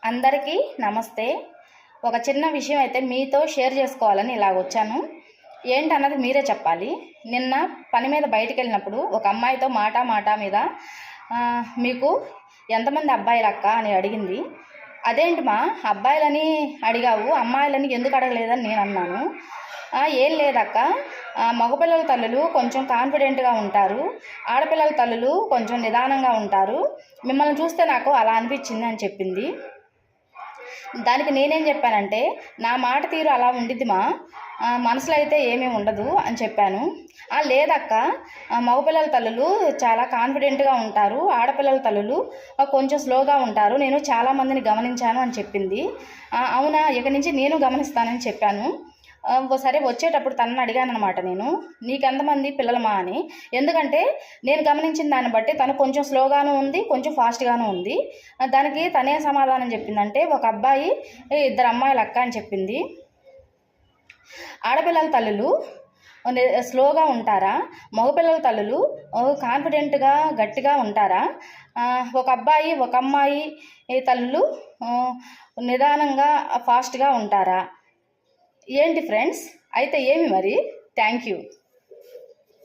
అందరికీ నమస్తే. ఒక చిన్న విషయం అయితే మీతో షేర్ చేసుకోవాలని ఇలా వచ్చాను. ఏంటన్నది మీరే చెప్పాలి. నిన్న పని మీద బయటికి వెళ్ళినప్పుడు ఒక అమ్మాయితో మాట మీద మీకు ఎంతమంది అబ్బాయిలు అక్క అని అడిగింది. అదేంటి మా అబ్బాయిలని అడిగావు, అమ్మాయిలని ఎందుకు అడగలేదని నేను అన్నాను. ఏం లేదక్క, మగపిల్లల తల్లులు కొంచెం కాన్ఫిడెంట్గా ఉంటారు, ఆడపిల్లల తల్లులు కొంచెం నిదానంగా ఉంటారు, మిమ్మల్ని చూస్తే నాకు అలా అనిపించింది అని చెప్పింది. దానికి నేనేం చెప్పానంటే, నా మాట తీరు అలా ఉండిద్ది మా, మనసులో అయితే ఏమీ ఉండదు అని చెప్పాను. లేదక్క, మగపిల్లల తల్లులు చాలా కాన్ఫిడెంట్గా ఉంటారు, ఆడపిల్లల తల్లులు కొంచెం స్లోగా ఉంటారు, నేను చాలామందిని గమనించాను అని చెప్పింది. అవునా, ఇక నుంచి నేను గమనిస్తానని చెప్పాను. సరే, వచ్చేటప్పుడు తనని అడిగాను అనమాట నేను, నీకెంతమంది పిల్లలమా అని. ఎందుకంటే నేను గమనించిన దాన్ని బట్టి తను కొంచెం స్లోగాను ఉంది, కొంచెం ఫాస్ట్గాను ఉంది. దానికి తనే సమాధానం చెప్పిందంటే, ఒక అబ్బాయి 2 అమ్మాయిలు అక్క అని చెప్పింది. ఆడపిల్లల తల్లులు స్లోగా ఉంటారా, మగపిల్లల తల్లులు కాన్ఫిడెంట్గా గట్టిగా ఉంటారా, ఒక అబ్బాయి ఒక అమ్మాయి తల్లులు నిదానంగా ఫాస్ట్గా ఉంటారా? ఏంటి ఫ్రెండ్స్, అయితే ఏమి మరి? Thank you.